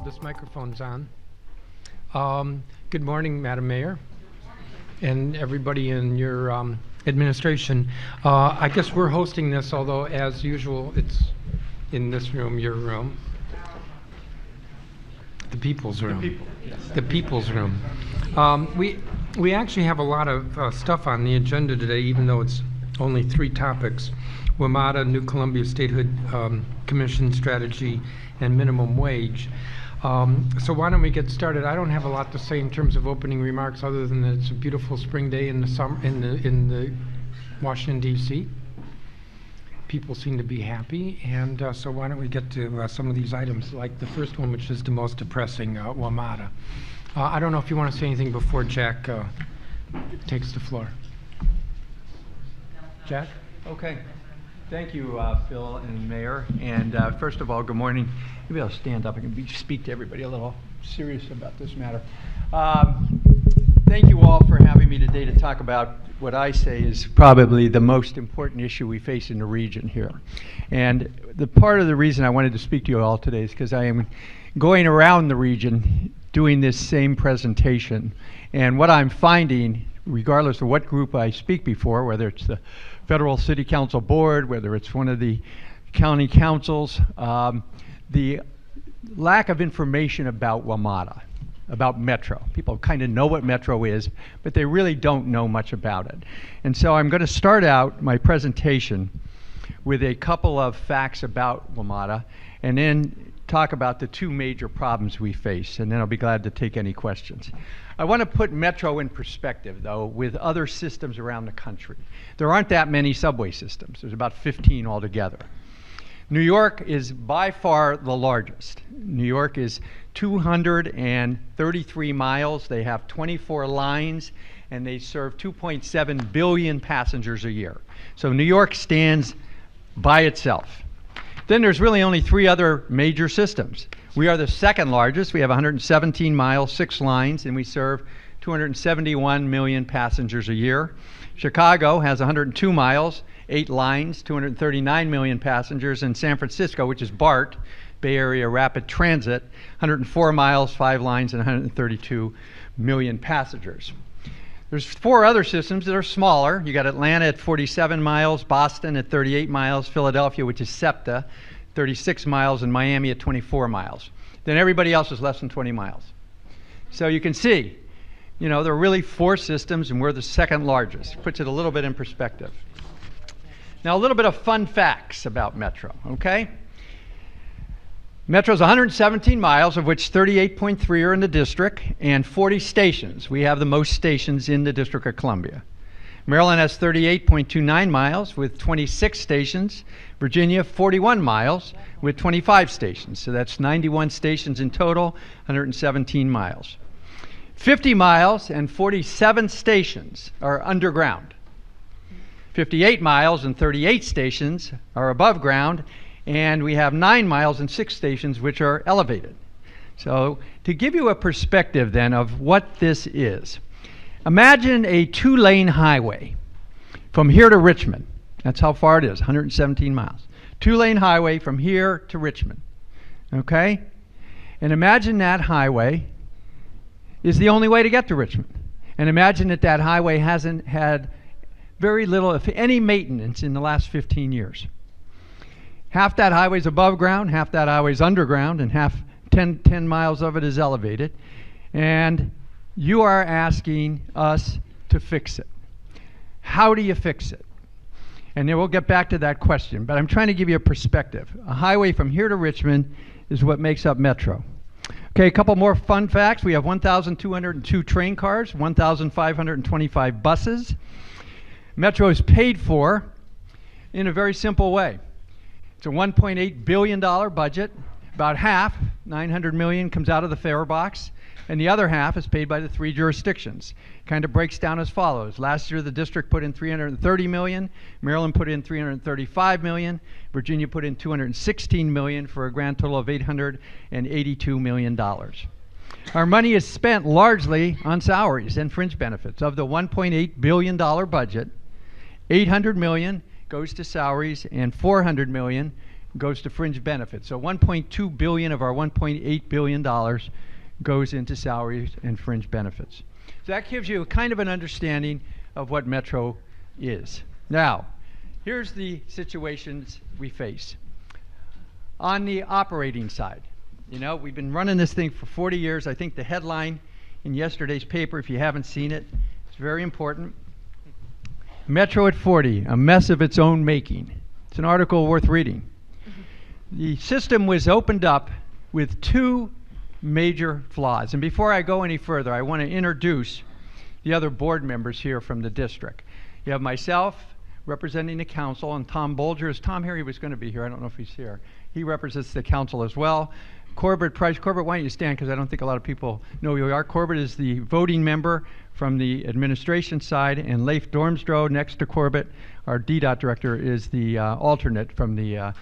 This microphone's on. Good morning, Madam Mayor, and everybody in your administration. I guess we're hosting this, although as usual, it's in this room, your room. The people's room. The people's room. We actually have a lot of stuff on the agenda today, even though it's only 3 topics. WMATA, New Columbia Statehood Commission Strategy, and minimum wage. So why don't we get started? I don't have a lot to say in terms of opening remarks, other than that it's a beautiful spring day in the summer in the Washington D.C. People seem to be happy, and so why don't we get to some of these items, like the first one, which is the most depressing, WMATA. I don't know if you want to say anything before Jack takes the floor. Jack? Okay. Thank you, Phil and Mayor. And first of all, good morning. Maybe I'll stand up. I can speak to everybody a little serious about this matter. Thank you all for having me today to talk about what I say is probably the most important issue we face in the region here. And the part of the reason I wanted to speak to you all today is because I am going around the region doing this same presentation. And what I'm finding, regardless of what group I speak before, whether it's the Federal City Council Board, whether it's one of the county councils, the lack of information about WMATA, about Metro. People kind of know what Metro is, but they really don't know much about it. And so I'm going to start out my presentation with a couple of facts about WMATA, and then talk about the 2 major problems we face, and then I'll be glad to take any questions. I want to put Metro in perspective, though, with other systems around the country. There aren't that many subway systems. There's about 15 altogether. New York is by far the largest. New York is 233 miles. They have 24 lines, and they serve 2.7 billion passengers a year. So New York stands by itself. Then there's really only 3 other major systems. We are the second largest. We have 117 miles, 6 lines, and we serve 271 million passengers a year. Chicago has 102 miles, 8 lines, 239 million passengers. And San Francisco, which is BART, Bay Area Rapid Transit, 104 miles, 5 lines, and 132 million passengers. There's 4 other systems that are smaller. You got Atlanta at 47 miles, Boston at 38 miles, Philadelphia, which is SEPTA, 36 miles, and Miami at 24 miles. Then everybody else is less than 20 miles. So you can see, you know, there are really 4 systems, and we're the second largest. Puts it a little bit in perspective. Now, a little bit of fun facts about Metro, okay? Metro's 117 miles, of which 38.3 are in the district, and 40 stations. We have the most stations in the District of Columbia. Maryland has 38.29 miles with 26 stations. Virginia, 41 miles with 25 stations. So that's 91 stations in total, 117 miles. 50 miles and 47 stations are underground. 58 miles and 38 stations are above ground. And we have 9 miles and 6 stations which are elevated. So to give you a perspective then of what this is, imagine a 2-lane highway from here to Richmond. That's how far it is, 117 miles. 2-lane highway from here to Richmond, okay? And imagine that highway is the only way to get to Richmond. And imagine that that highway hasn't had very little, if any, maintenance in the last 15 years. Half that highway's above ground, half that highway's underground, and 10 miles of it is elevated. And you are asking us to fix it. How do you fix it? And then we'll get back to that question, but I'm trying to give you a perspective. A highway from here to Richmond is what makes up Metro. Okay, a couple more fun facts. We have 1,202 train cars, 1,525 buses. Metro is paid for in a very simple way. It's a $1.8 billion budget. About half, $900 million, comes out of the fare box, and the other half is paid by the 3 jurisdictions. Kind of breaks down as follows. Last year, the district put in $330 million. Maryland put in $335 million. Virginia put in $216 million for a grand total of $882 million. Our money is spent largely on salaries and fringe benefits. Of the $1.8 billion budget, $800 million goes to salaries and $400 million goes to fringe benefits. So $1.2 billion of our $1.8 billion goes into salaries and fringe benefits. So that gives you kind of an understanding of what Metro is. Now, here's the situations we face. On the operating side, you know, we've been running this thing for 40 years. I think the headline in yesterday's paper, if you haven't seen it, it's very important. Metro at 40, a mess of its own making. It's an article worth reading. The system was opened up with two major flaws. And before I go any further, I want to introduce the other board members here from the district. You have myself representing the council, and Tom Bolger. Is Tom here? He was going to be here. I don't know if he's here. He represents the council as well. Corbett Price. Corbett, why don't you stand, because I don't think a lot of people know who you are. Corbett is the voting member from the administration side, and Leif Dormsdrow, next to Corbett, our DDOT director, is the alternate from the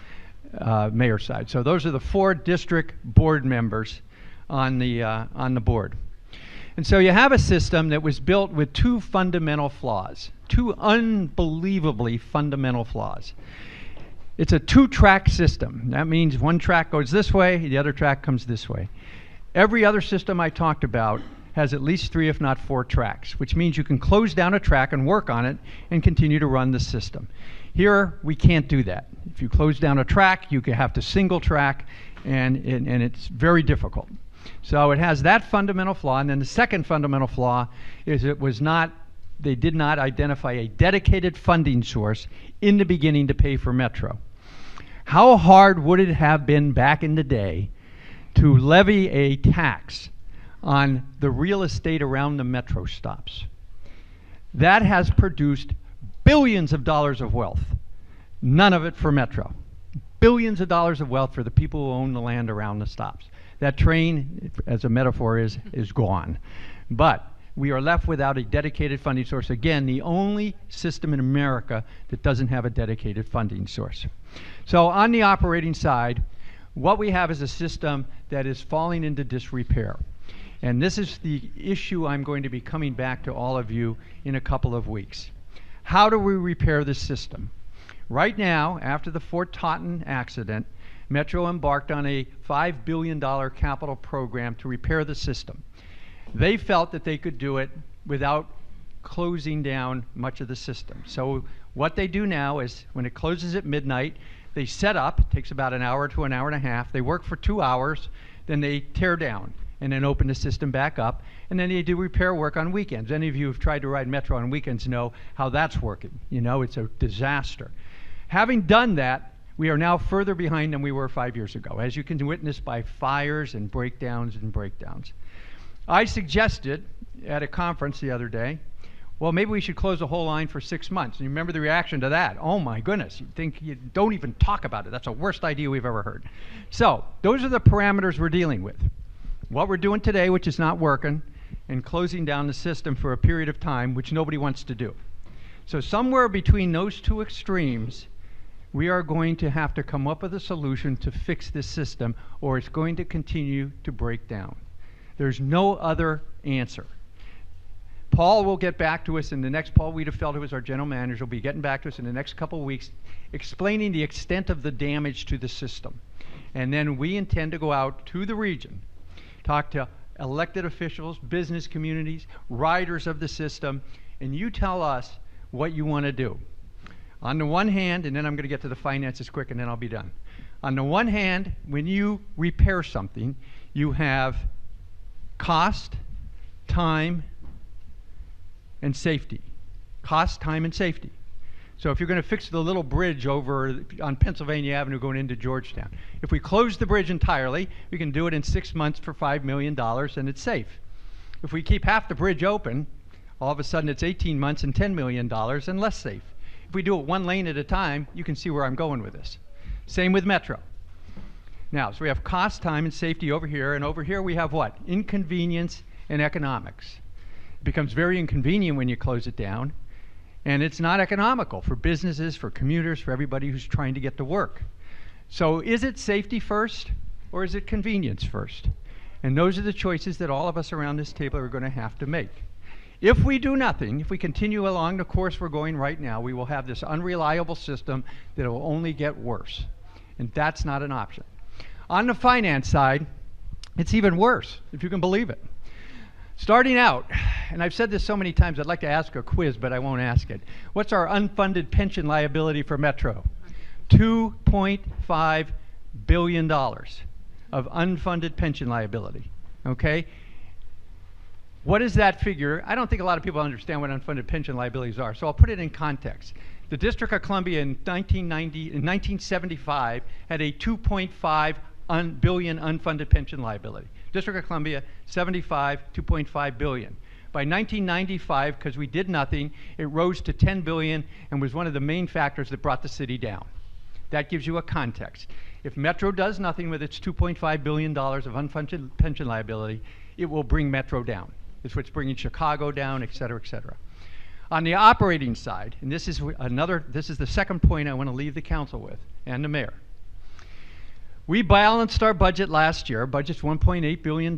mayor side. So those are the four district board members on the board. And so you have a system that was built with two fundamental flaws, two unbelievably fundamental flaws. It's a two-track system. That means one track goes this way, the other track comes this way. Every other system I talked about has at least 3, if not 4 tracks, which means you can close down a track and work on it and continue to run the system. Here, we can't do that. If you close down a track, you have to single track, and it's very difficult. So it has that fundamental flaw, and then the second fundamental flaw is they did not identify a dedicated funding source in the beginning to pay for Metro. How hard would it have been back in the day to levy a tax on the real estate around the Metro stops? That has produced billions of dollars of wealth. None of it for Metro. Billions of dollars of wealth for the people who own the land around the stops. That train, as a metaphor, is gone. But we are left without a dedicated funding source. Again, the only system in America that doesn't have a dedicated funding source. So on the operating side, what we have is a system that is falling into disrepair. And this is the issue I'm going to be coming back to all of you in a couple of weeks. How do we repair this system? Right now, after the Fort Totten accident, Metro embarked on a $5 billion capital program to repair the system. They felt that they could do it without closing down much of the system. So what they do now is, when it closes at midnight, they set up. It takes about an hour to an hour and a half. They work for 2 hours, then they tear down and then open the system back up, and then they do repair work on weekends. Any of you who've tried to ride Metro on weekends know how that's working. You know, it's a disaster. Having done that, we are now further behind than we were 5 years ago, as you can witness by fires and breakdowns and breakdowns. I suggested at a conference the other day, well, maybe we should close the whole line for 6 months. And you remember the reaction to that. Oh my goodness, you don't even talk about it. That's the worst idea we've ever heard. So those are the parameters we're dealing with. What we're doing today, which is not working, and closing down the system for a period of time, which nobody wants to do. So somewhere between those two extremes, we are going to have to come up with a solution to fix this system, or it's going to continue to break down. There's no other answer. Paul will get back to us in the next, Paul Wiedefeld, who is our general manager, will be getting back to us in the next couple of weeks, explaining the extent of the damage to the system. And then we intend to go out to the region, talk to elected officials, business communities, riders of the system, and you tell us what you want to do. On the one hand, and then I'm going to get to the finances quick and then I'll be done. On the one hand, when you repair something, you have cost, time, and safety. Cost, time, and safety. So if you're going to fix the little bridge over on Pennsylvania Avenue going into Georgetown, if we close the bridge entirely, we can do it in 6 months for $5 million and it's safe. If we keep half the bridge open, all of a sudden it's 18 months and $10 million and less safe. If we do it 1 lane at a time, you can see where I'm going with this. Same with Metro. Now, so we have cost, time, and safety over here, and over here we have what? Inconvenience and economics. It becomes very inconvenient when you close it down, and it's not economical for businesses, for commuters, for everybody who's trying to get to work. So is it safety first, or is it convenience first? And those are the choices that all of us around this table are going to have to make. If we do nothing, if we continue along the course we're going right now, we will have this unreliable system that will only get worse. and that's not an option. On the finance side, it's even worse, if you can believe it. Starting out, and I've said this so many times, I'd like to ask a quiz, but I won't ask it. What's our unfunded pension liability for Metro? $2.5 billion of unfunded pension liability, okay? What is that figure? I don't think a lot of people understand what unfunded pension liabilities are, so I'll put it in context. The District of Columbia in 1975 had a $2.5 billion unfunded pension liability. District of Columbia, 75, $2.5 billion. By 1995, because we did nothing, it rose to $10 billion and was one of the main factors that brought the city down. That gives you a context. If Metro does nothing with its $2.5 billion of unfunded pension liability, it will bring Metro down. It's what's bringing Chicago down, et cetera, et cetera. On the operating side, and this is the second point I want to leave the council with, and the mayor. We balanced our budget last year, budget's $1.8 billion,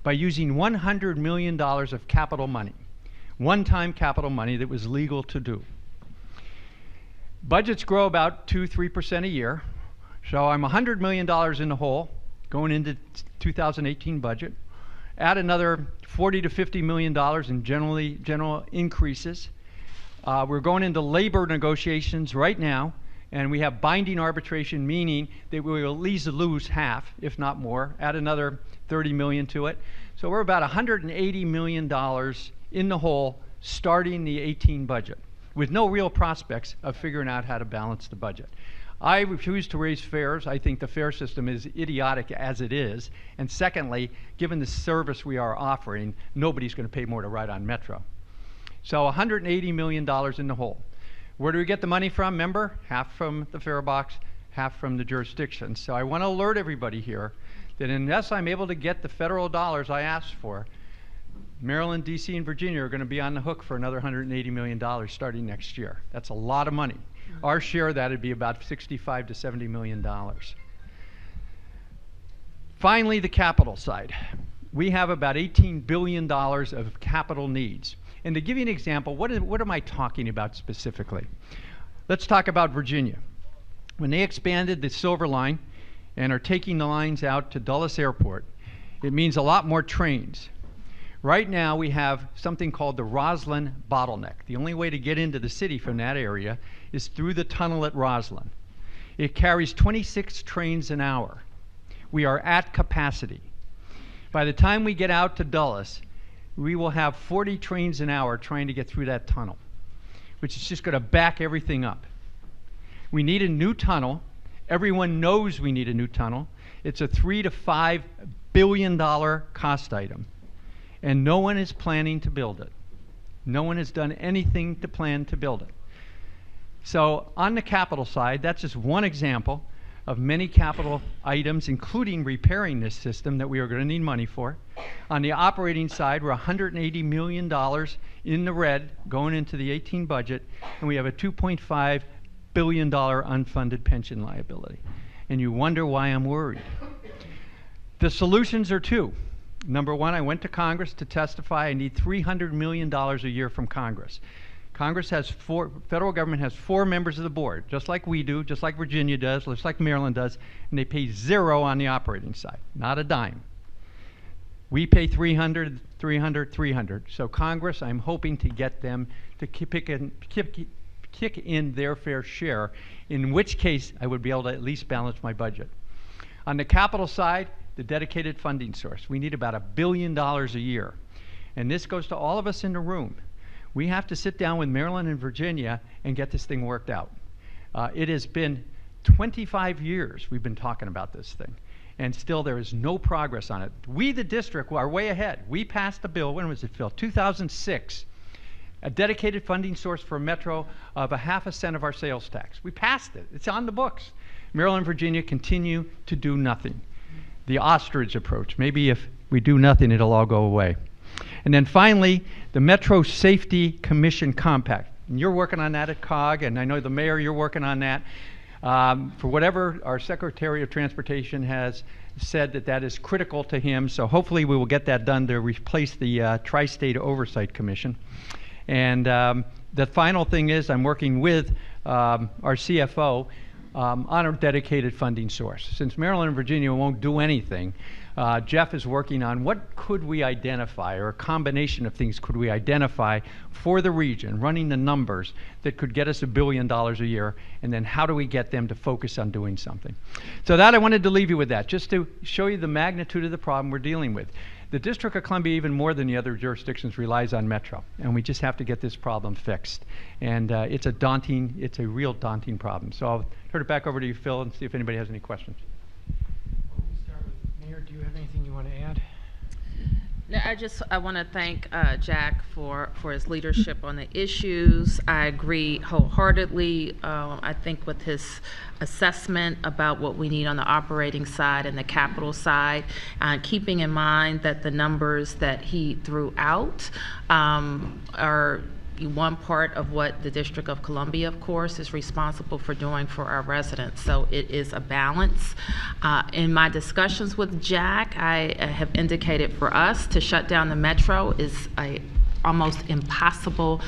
by using $100 million of capital money, one-time capital money that was legal to do. Budgets grow about 2-3% a year, so I'm $100 million in the hole going into 2018 budget. Add another $40 to $50 million in general increases. We're going into labor negotiations right now, and we have binding arbitration, meaning that we will at least lose half, if not more. Add another $30 million to it. So we're about $180 million in the hole starting the 18 budget, with no real prospects of figuring out how to balance the budget. I refuse to raise fares. I think the fare system is idiotic as it is. And secondly, given the service we are offering, nobody's going to pay more to ride on Metro. So $180 million in the hole. Where do we get the money from? Remember, half from the fare box, half from the jurisdiction. So I want to alert everybody here that unless I'm able to get the federal dollars I asked for, Maryland, DC, and Virginia are going to be on the hook for another $180 million starting next year. That's a lot of money. Our share of that would be about $65 to $70 million. Finally, the capital side. We have about $18 billion of capital needs. And to give you an example, what am I talking about specifically? Let's talk about Virginia. When they expanded the Silver Line and are taking the lines out to Dulles Airport, it means a lot more trains. Right now we have something called the Roslyn bottleneck. The only way to get into the city from that area is through the tunnel at Roslyn. It carries 26 trains an hour. We are at capacity. By the time we get out to Dulles, we will have 40 trains an hour trying to get through that tunnel, which is just going to back everything up. We need a new tunnel. Everyone knows we need a new tunnel. It's a $3 to $5 billion cost item, and no one is planning to build it. No one has done anything to plan to build it. So on the capital side, that's just one example of many capital items, including repairing this system that we are going to need money for. On the operating side, we're $180 million in the red going into the 18 budget, and we have a $2.5 billion unfunded pension liability. And you wonder why I'm worried. The solutions are two. Number one, I went to Congress to testify. I need $300 million a year from Congress. Congress has federal government has 4 members of the board, just like we do, just like Virginia does, just like Maryland does, and they pay 0 on the operating side, not a dime. We pay 300, 300, 300. So Congress, I'm hoping to get them to kick in their fair share, in which case I would be able to at least balance my budget. On the capital side, the dedicated funding source. We need about $1 billion a year. And this goes to all of us in the room. We have to sit down with Maryland and Virginia and get this thing worked out. It has been 25 years we've been talking about this thing, and still there is no progress on it. We, the district, are way ahead. We passed a bill, when was it, Phil? 2006, a dedicated funding source for Metro of 0.5 cent of our sales tax. We passed it. It's on the books. Maryland and Virginia continue to do nothing. The ostrich approach. Maybe if we do nothing, it'll all go away. And then finally, the Metro Safety Commission Compact. And you're working on that at COG, and I know the mayor, you're working on that. For whatever our Secretary of Transportation has said that is critical to him, so hopefully we will get that done to replace the Tri-State Oversight Commission. And the final thing is I'm working with our CFO on a dedicated funding source. Since Maryland and Virginia won't do anything, Jeff is working on what could we identify, or a combination of things could we identify for the region, running the numbers that could get us $1 billion a year, and then how do we get them to focus on doing something. So that, I wanted to leave you with that, just to show you the magnitude of the problem we're dealing with. The District of Columbia, even more than the other jurisdictions, relies on Metro, and we just have to get this problem fixed. And it's a real daunting problem. So I'll turn it back over to you, Phil, and see if anybody has any questions. We'll start with Mayor. Do you have anything you want to add? No, I want to thank Jack for his leadership on the issues. I agree wholeheartedly. I think with his assessment about what we need on the operating side and the capital side, keeping in mind that the numbers that he threw out are one part of what the District of Columbia, of course, is responsible for doing for our residents. So it is a balance. In my discussions with Jack, I have indicated for us to shut down the Metro is a almost impossible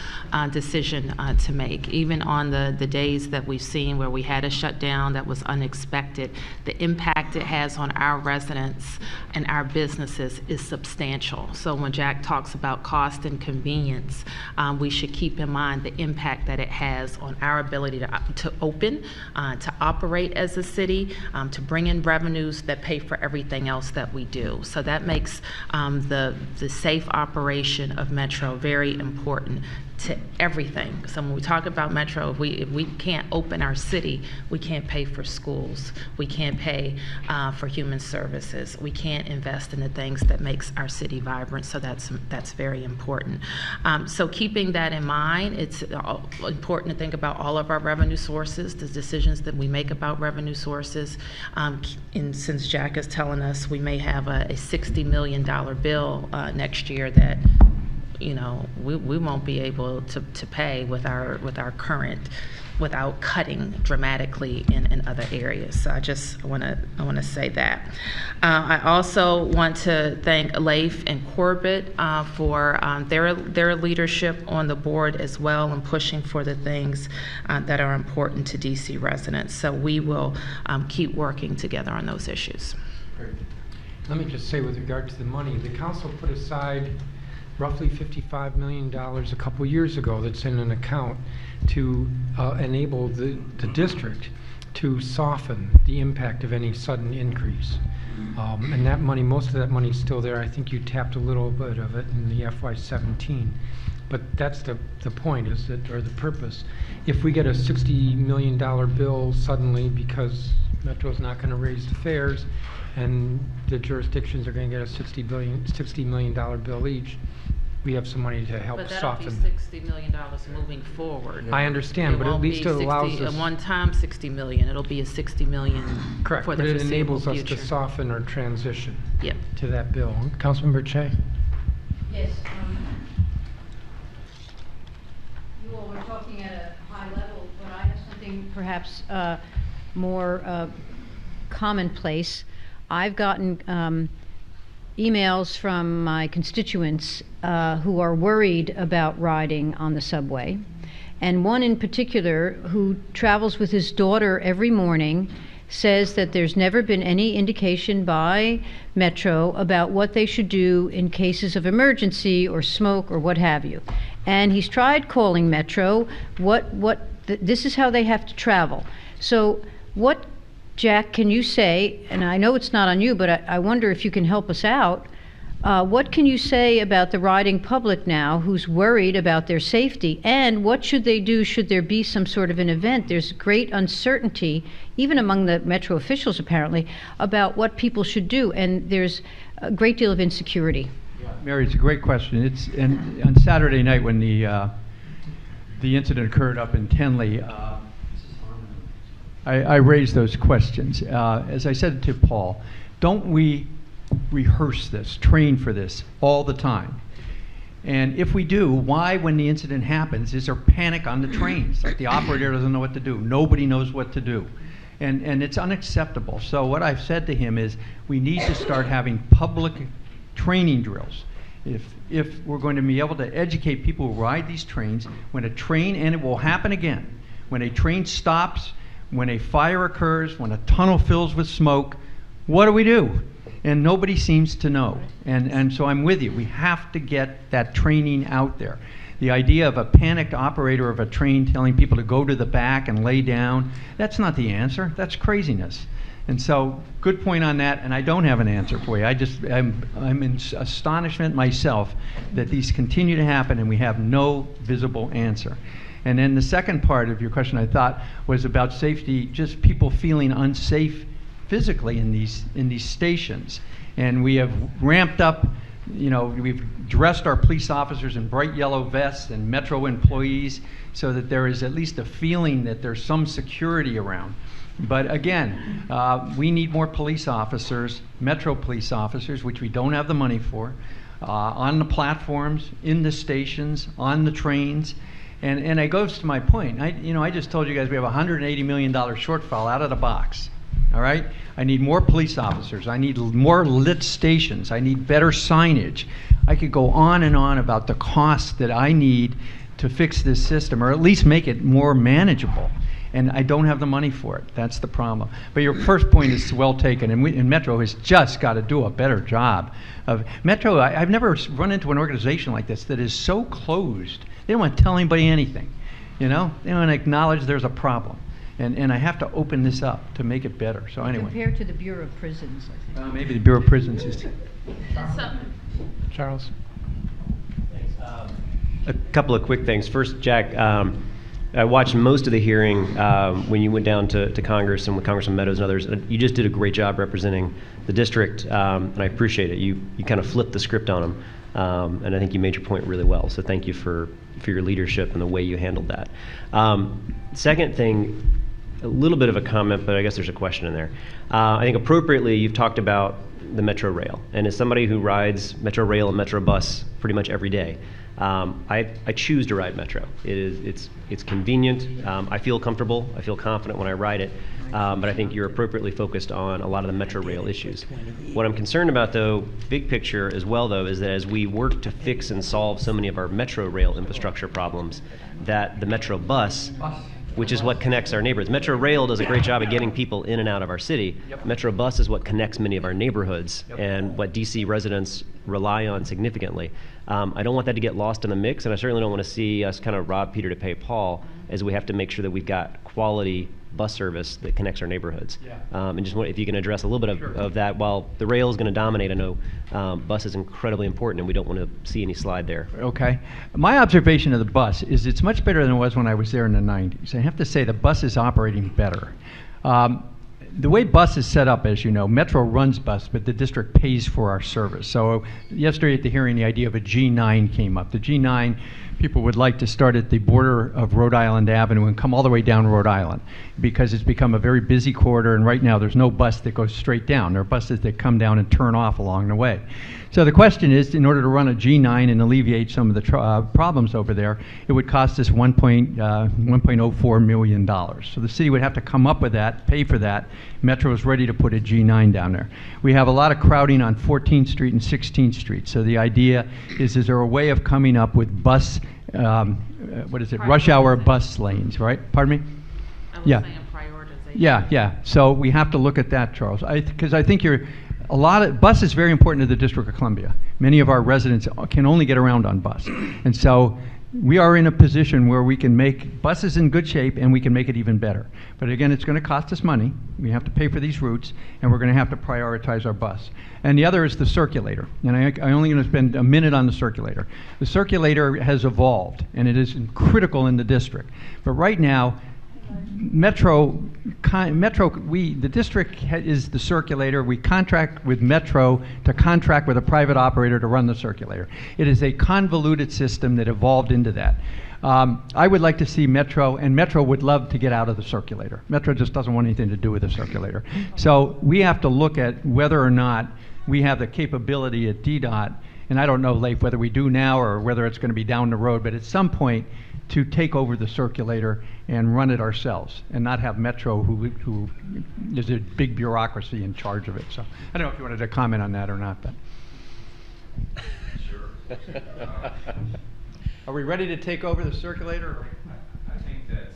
decision to make. Even on the days that we've seen where we had a shutdown that was unexpected, the impact it has on our residents and our businesses is substantial. So when Jack talks about cost and convenience, we should keep in mind the impact that it has on our ability to open, to operate as a city, to bring in revenues that pay for everything else that we do. So that makes the safe operation of Metro very important to everything. So when we talk about Metro, if we can't open our city, we can't pay for schools, we can't pay for human services, we can't invest in the things that makes our city vibrant. So that's very important. So keeping that in mind, it's important to think about all of our revenue sources, the decisions that we make about revenue sources. And since Jack is telling us we may have a $60 million bill next year that we won't be able to pay with our current, without cutting dramatically in other areas. So I want to say that. I also want to thank Leif and Corbett for their leadership on the board as well, and pushing for the things that are important to DC residents. So we will keep working together on those issues. Great. Let me just say, with regard to the money, the council put aside roughly $55 million a couple years ago that's in an account to enable the district to soften the impact of any sudden increase. And that money, most of that money is still there. I think you tapped a little bit of it in the FY17. But that's the point, is that, or the purpose. If we get a $60 million bill suddenly because Metro's not going to raise the fares, and the jurisdictions are going to get a $60 million bill each, we have some money to help soften. But that'll be $60 million moving forward. I understand, but at least it allows us... a one-time $60 million. It'll be a $60 million correct, for the but it enables us future. to soften or transition Yep. to that bill. Councilmember Che? Yes. You all were talking at a high level, but I have something perhaps more commonplace. I've gotten emails from my constituents who are worried about riding on the subway, and one in particular who travels with his daughter every morning says that there's never been any indication by Metro about what they should do in cases of emergency or smoke or what have you. And he's tried calling Metro. This is how they have to travel. So what, Jack, can you say, and I know it's not on you, but I wonder if you can help us out, what can you say about the riding public now who's worried about their safety, and what should they do should there be some sort of an event? There's great uncertainty, even among the Metro officials apparently, about what people should do, and there's a great deal of insecurity. Mary, it's a great question. And on Saturday night when the incident occurred up in Tenley, I raised those questions. As I said to Paul, don't we rehearse this, train for this all the time? And if we do, why, when the incident happens, is there panic on the trains? Like the operator doesn't know what to do. Nobody knows what to do. And it's unacceptable. So what I've said to him is we need to start having public training drills. If we're going to be able to educate people who ride these trains, when a train, and it will happen again, when a train stops, when a fire occurs, when a tunnel fills with smoke, what do we do? And nobody seems to know. And so I'm with you. We have to get that training out there. The idea of a panicked operator of a train telling people to go to the back and lay down, that's not the answer. That's craziness. And so, good point on that, and I don't have an answer for you. I'm in astonishment myself that these continue to happen and we have no visible answer. And then the second part of your question, I thought, was about safety, just people feeling unsafe physically in these stations. And we have ramped up, we've dressed our police officers in bright yellow vests and Metro employees so that there is at least a feeling that there's some security around. But again, we need more police officers, Metro police officers, which we don't have the money for, on the platforms, in the stations, on the trains. And it goes to my point. I just told you guys we have a $180 million shortfall out of the box. All right? I need more police officers. I need more lit stations. I need better signage. I could go on and on about the cost that I need to fix this system, or at least make it more manageable. And I don't have the money for it. That's the problem. But your first point is well taken, and Metro has just got to do a better job of Metro. I've never run into an organization like this that is so closed. They don't want to tell anybody anything. They don't want to acknowledge there's a problem. And I have to open this up to make it better. So anyway. Compared to the Bureau of Prisons, I think. Maybe the Bureau of Prisons is. Charles? Thanks. A couple of quick things. First, Jack, I watched most of the hearing when you went down to Congress and with Congressman Meadows and others. You just did a great job representing the district, and I appreciate it. You kind of flipped the script on them, and I think you made your point really well. So thank you for your leadership and the way you handled that. Second thing, a little bit of a comment, but I guess there's a question in there. I think appropriately you've talked about the Metro Rail, and as somebody who rides Metro Rail and Metro Bus pretty much every day, I choose to ride Metro. It's convenient. I feel comfortable. I feel confident when I ride it. But I think you're appropriately focused on a lot of the Metro Rail issues. What I'm concerned about, though, big picture as well, though, is that as we work to fix and solve so many of our Metro Rail infrastructure problems, that the Metro Bus, which is what connects our neighborhoods. Metro Rail does a great job of getting people in and out of our city. Metro Bus is what connects many of our neighborhoods and what DC residents rely on significantly. I don't want that to get lost in the mix, and I certainly don't want to see us kind of rob Peter to pay Paul, as we have to make sure that we've got quality bus service that connects our neighborhoods. And just if you can address a little bit of that. While the rail is going to dominate, I know bus is incredibly important, and we don't want to see any slide there. Okay. My observation of the bus is it's much better than it was when I was there in the 90s. I have to say the bus is operating better. The way bus is set up, as you know, Metro runs bus, but the district pays for our service. So yesterday at the hearing, the idea of a G9 came up. The G9, people would like to start at the border of Rhode Island Avenue and come all the way down Rhode Island, because it's become a very busy corridor, and right now there's no bus that goes straight down. There are buses that come down and turn off along the way. So the question is, in order to run a G9 and alleviate some of the problems over there, it would cost us $1.04 million. So the city would have to come up with that, pay for that. Metro is ready to put a G9 down there. We have a lot of crowding on 14th Street and 16th Street. So the idea is there a way of coming up with bus, rush hour bus lanes, right? Pardon me? I was saying prioritization. Yeah. So we have to look at that, Charles, because I think bus is very important to the District of Columbia. Many of our residents can only get around on bus. And so we are in a position where we can make buses in good shape, and we can make it even better. But again, it's going to cost us money. We have to pay for these routes, and we're going to have to prioritize our bus. And the other is the circulator. And I'm only going to spend a minute on the circulator. The circulator has evolved, and it is critical in the district. But right now, the district is the circulator. We contract with Metro to contract with a private operator to run the circulator. It is a convoluted system that evolved into that. I would like to see Metro, and Metro would love to get out of the circulator. Metro just doesn't want anything to do with the circulator. So we have to look at whether or not we have the capability at DDOT, and I don't know, Leif, whether we do now or whether it's going to be down the road, but at some point to take over the circulator and run it ourselves, and not have Metro, who is a big bureaucracy, in charge of it. So I don't know if you wanted to comment on that or not, but. Sure. Are we ready to take over the circulator? I think that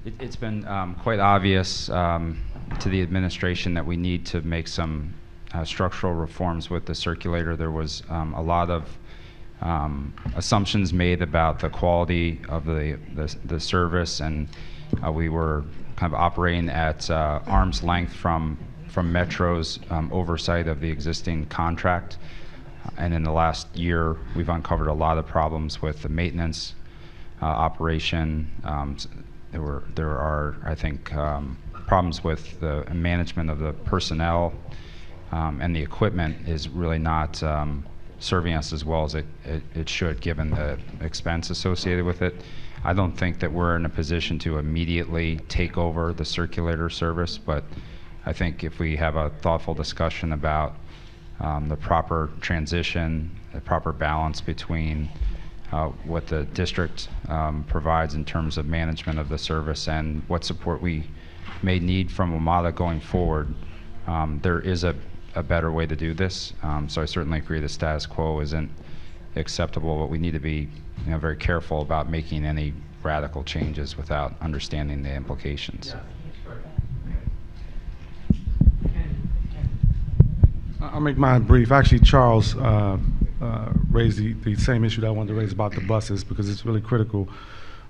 It's been quite obvious to the administration that we need to make some structural reforms with the circulator. There was a lot of assumptions made about the quality of the service, and we were kind of operating at arm's length from Metro's oversight of the existing contract. And in the last year, we've uncovered a lot of problems with the maintenance operation. There are, I think, problems with the management of the personnel, and the equipment is really not serving us as well as it should, given the expense associated with it. I don't think that we're in a position to immediately take over the circulator service, but I think if we have a thoughtful discussion about the proper transition, the proper balance between what the district provides in terms of management of the service and what support we may need from WMATA going forward, there is a better way to do this. So I certainly agree the status quo isn't acceptable, but we need to be very careful about making any radical changes without understanding the implications. I'll make mine brief. Actually, Charles raised the same issue that I wanted to raise about the buses, because it's really critical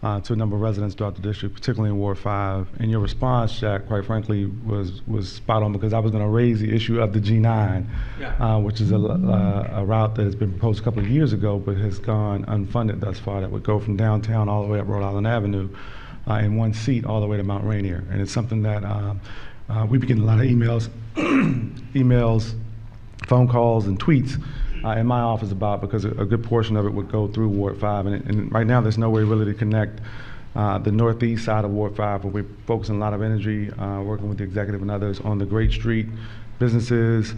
to a number of residents throughout the district, particularly in Ward 5. And your response, Jack, quite frankly, was spot on, because I was going to raise the issue of the G9, which is a route that has been proposed a couple of years ago but has gone unfunded thus far, that would go from downtown all the way up Rhode Island Avenue in one seat all the way to Mount Rainier. And it's something that we've been getting a lot of emails, phone calls, and tweets in my office about, because a good portion of it would go through Ward 5. And right now there's no way really to connect the northeast side of Ward 5, where we're focusing a lot of energy, working with the executive and others on the Great Street businesses,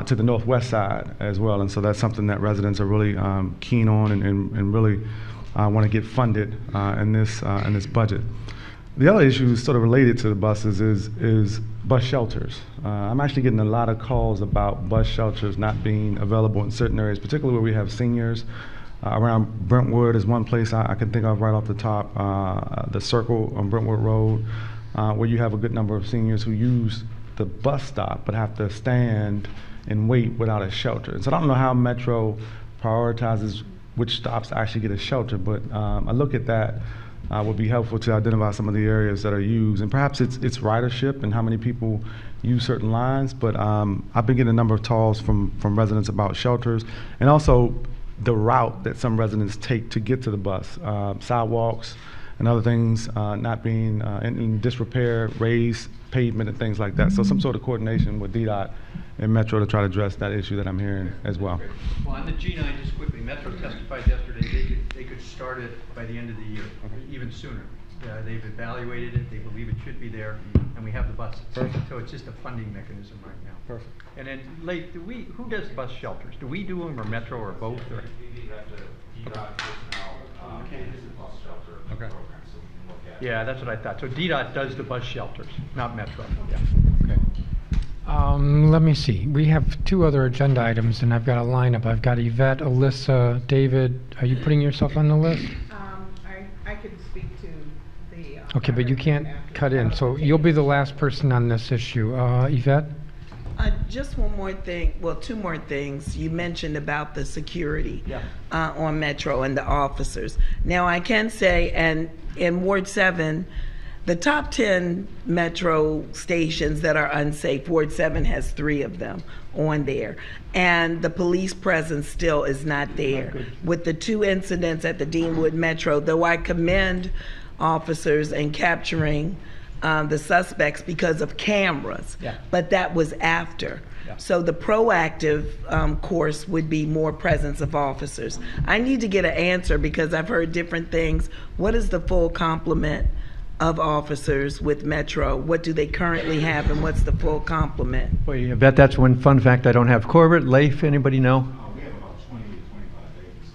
to the northwest side as well. And so that's something that residents are really keen on and really want to get funded in this budget. The other issue is sort of related to the buses is bus shelters. I'm actually getting a lot of calls about bus shelters not being available in certain areas, particularly where we have seniors. Around Brentwood is one place I can think of right off the top, the Circle on Brentwood Road, where you have a good number of seniors who use the bus stop but have to stand and wait without a shelter. And so I don't know how Metro prioritizes which stops actually get a shelter, but I look at that would be helpful to identify some of the areas that are used, and perhaps it's ridership and how many people use certain lines. But I've been getting a number of calls from residents about shelters, and also the route that some residents take to get to the bus, sidewalks and other things not being in disrepair, raised pavement and things like that. So some sort of coordination with DDOT and Metro to try to address that issue that I'm hearing as well. Well, on the G9, just quickly, Metro testified yesterday they could start it by the end of the year, even sooner. They've evaluated it, they believe it should be there, and we have the buses. Perfect. So it's just a funding mechanism right now. Perfect. And then, Leif, who does bus shelters? Do we do them, or Metro, or both? Or? Okay. Yeah, that's what I thought. So DDOT does the bus shelters, not Metro. Yeah. Okay. Let me see. We have two other agenda items, and I've got a lineup. I've got Yvette, Alyssa, David. Are you putting yourself on the list? I could speak to the... Okay, but you can't cut in, so you'll be the last person on this issue. Yvette? Just one more thing, well, two more things. You mentioned about the security on Metro and the officers. Now, I can say, and in Ward 7, the top 10 Metro stations that are unsafe, Ward 7 has 3 of them on there. And the police presence still is not there. With the 2 incidents at the Deanwood Metro, though I commend officers in capturing the suspects because of cameras, but that was after. So the proactive course would be more presence of officers. I need to get an answer because I've heard different things. What is the full complement of officers with Metro? What do they currently have, and what's the full complement? Well, I bet that's one fun fact I don't have. Corbett, Leif, anybody know? We have about 20 to 25 vacancies.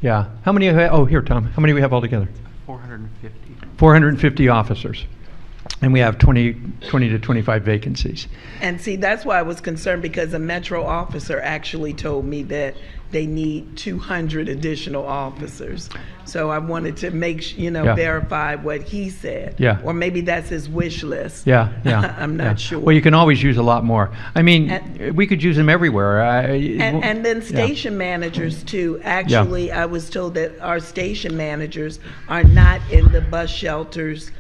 Yeah. How many? Oh, here, Tom. How many do we have altogether? 450. 450 officers. And we have 20 to 25 vacancies. And see, that's why I was concerned, because a Metro officer actually told me that they need 200 additional officers. So I wanted to Yeah. verify what he said. Yeah. Or maybe that's his wish list. Yeah. I'm not yeah. sure. Well, you can always use a lot more. I mean, And- we could use them everywhere. And then yeah. station managers too. Actually, I was told that our station managers are not in the bus shelters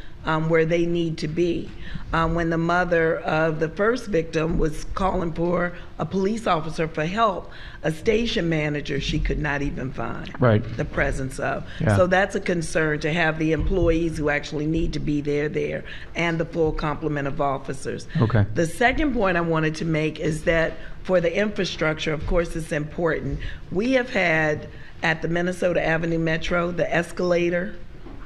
where they need to be. When the mother of the first victim was calling for a police officer for help, a station manager she could not even find Right. the presence of. Yeah. So that's a concern, to have the employees who actually need to be there, and the full complement of officers. Okay. The second point I wanted to make is that for the infrastructure, of course, it's important. We have had at the Minnesota Avenue Metro, the escalator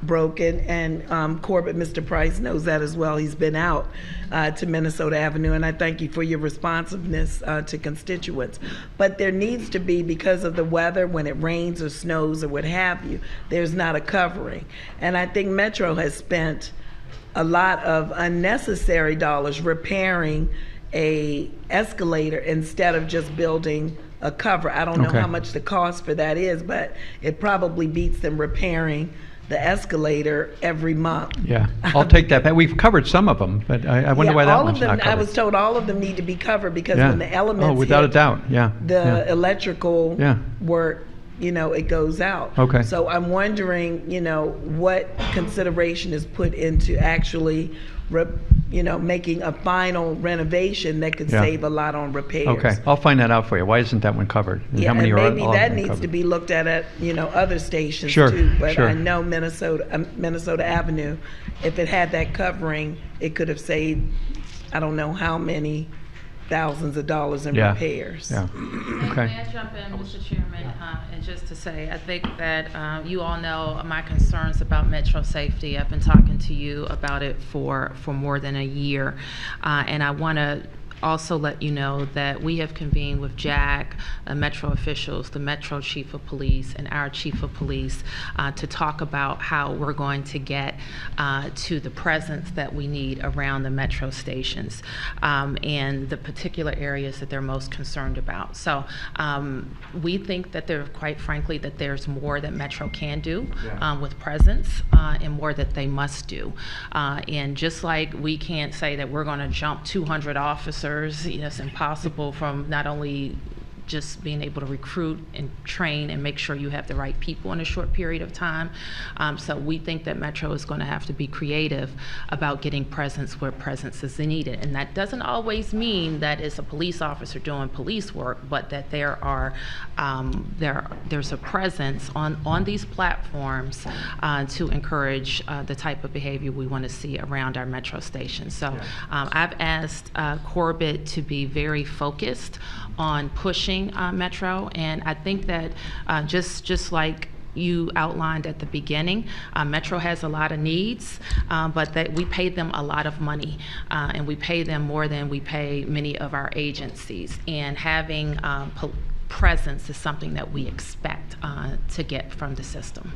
broken, and Corbett, Mr. Price knows that as well. He's been out to Minnesota Avenue, and I thank you for your responsiveness to constituents. But there needs to be, because of the weather, when it rains or snows or what have you, there's not a covering. And I think Metro has spent a lot of unnecessary dollars repairing a escalator instead of just building a cover. I don't know Okay. how much the cost for that is, but it probably beats them repairing the escalator every month. Yeah, I'll take that back. We've covered some of them, but I wonder why that all one's of them, not covered. I was told all of them need to be covered, because Yeah. when the elements Oh, without a hit, doubt, yeah. the yeah. electrical Yeah. work, it goes out. Okay. So I'm wondering, what consideration is put into actually, making a final renovation that could Yeah. save a lot on repairs. Okay, I'll find that out for you. Why isn't that one covered? And Yeah, how many and are maybe all that of them needs to covered? be looked at, other stations Sure, too. But sure. I know Minnesota Avenue, if it had that covering, it could have saved, I don't know how many thousands of dollars in Yeah, repairs. Yeah, okay. May I jump in, Mr. Chairman, and just to say, I think that you all know my concerns about Metro safety. I've been talking to you about it for more than a year, and I want to also let you know that we have convened with Jack, Metro officials, the Metro Chief of Police, and our Chief of Police to talk about how we're going to get to the presence that we need around the Metro stations and the particular areas that they're most concerned about. So we think that quite frankly, that there's more that Metro can do with presence and more that they must do. And just like we can't say that we're going to jump 200 officers, it's impossible, from not only just being able to recruit and train and make sure you have the right people in a short period of time. So we think that Metro is going to have to be creative about getting presence where presence is needed. And that doesn't always mean that it's a police officer doing police work, but that there's a presence on these platforms to encourage the type of behavior we want to see around our Metro stations. So I've asked Corbett to be very focused on pushing Metro, and I think that just like you outlined at the beginning, Metro has a lot of needs, but that we pay them a lot of money, and we pay them more than we pay many of our agencies, and having presence is something that we expect to get from the system.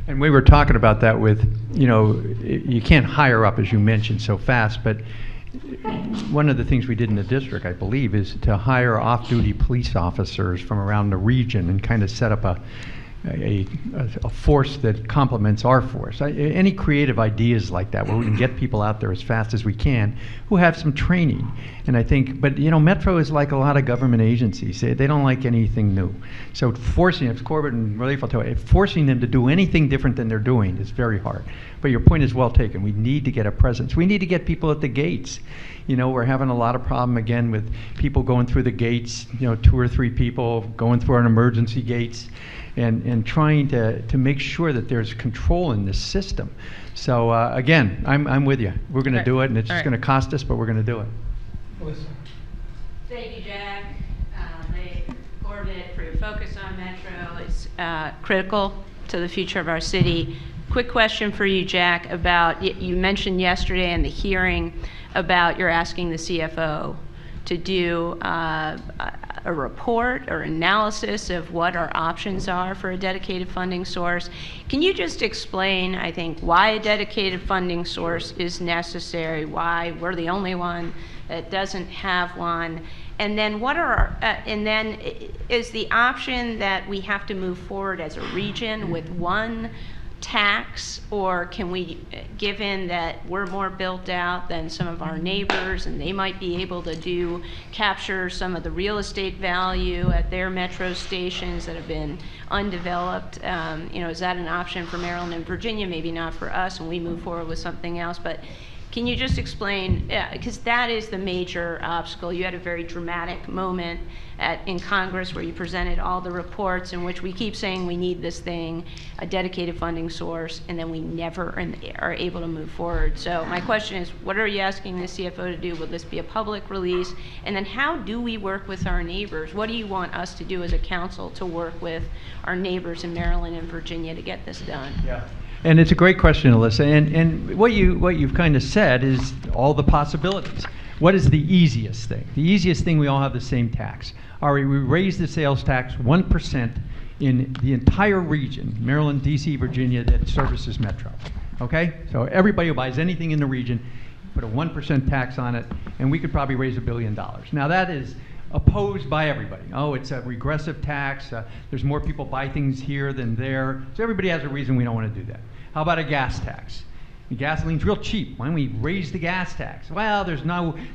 And we were talking about that with, you can't hire up, as you mentioned, so fast, but one of the things we did in the district, I believe, is to hire off-duty police officers from around the region and kind of set up a force that complements our force. Any creative ideas like that, where we can get people out there as fast as we can, who have some training. And I think, but Metro is like a lot of government agencies. They don't like anything new. So forcing, if Corbett and Relief will tell you, forcing them to do anything different than they're doing is very hard. But your point is well taken. We need to get a presence. We need to get people at the gates. We're having a lot of problem again with people going through the gates, 2 or 3 people going through our emergency gates, and trying to make sure that there's control in this system. So again, I'm with you. We're going to do it, and it's just going to cost us, but we're going to do it. Thank you, Jack. Thank you, Corbett, for your focus on Metro. It's critical to the future of our city. Quick question for you, Jack, about, you mentioned yesterday in the hearing about you're asking the CFO to do a report or analysis of what our options are for a dedicated funding source. Can you just explain, I think, why a dedicated funding source is necessary, why we're the only one that doesn't have one, and then what are and then is the option that we have to move forward as a region with one tax, or can we, given that we're more built out than some of our neighbors and they might be able to capture some of the real estate value at their metro stations that have been undeveloped, is that an option for Maryland and Virginia? Maybe not for us, and we move forward with something else, but can you just explain, because that is the major obstacle. You had a very dramatic moment in Congress where you presented all the reports in which we keep saying we need this thing, a dedicated funding source, and then we never are able to move forward. So my question is, what are you asking the CFO to do? Will this be a public release? And then how do we work with our neighbors? What do you want us to do as a council to work with our neighbors in Maryland and Virginia to get this done? Yeah. And it's a great question, Alyssa. And what you've kind of said is all the possibilities. What is the easiest thing? The easiest thing, we all have the same tax. All right, we raise the sales tax 1% in the entire region, Maryland, D.C., Virginia, that services Metro. Okay? So everybody who buys anything in the region, put a 1% tax on it, and we could probably raise $1 billion. Now that is opposed by everybody. Oh, it's a regressive tax. There's more people buy things here than there. So everybody has a reason we don't want to do that. How about a gas tax? The gasoline's real cheap. Why don't we raise the gas tax? Well,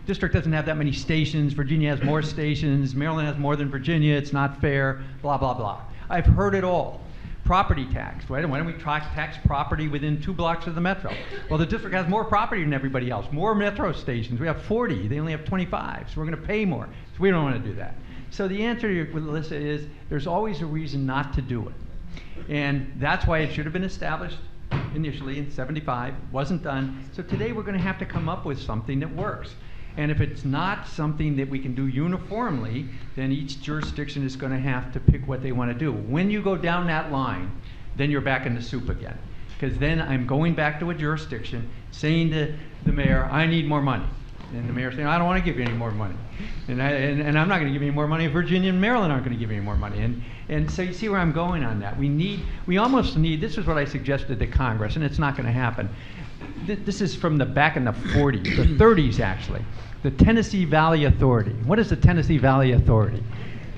district doesn't have that many stations. Virginia has more stations. Maryland has more than Virginia. It's not fair. Blah, blah, blah. I've heard it all. Property tax. Why don't we tax property within 2 blocks of the metro? Well, the district has more property than everybody else. More metro stations. We have 40. They only have 25. So we're going to pay more. So we don't want to do that. So the answer to your, Alyssa, is there's always a reason not to do it. And that's why it should have been established initially in '75, wasn't done. So today we're going to have to come up with something that works. And if it's not something that we can do uniformly, then each jurisdiction is going to have to pick what they want to do. When you go down that line, then you're back in the soup again. Because then I'm going back to a jurisdiction saying to the mayor, I need more money. And the mayor saying, I don't want to give you any more money. And I'm not going to give you any more money. Virginia and Maryland aren't going to give you any more money. And so you see where I'm going on that. We almost need, this is what I suggested to Congress, and it's not going to happen. This is from back in the 40s, the 30s actually. The Tennessee Valley Authority. What is the Tennessee Valley Authority?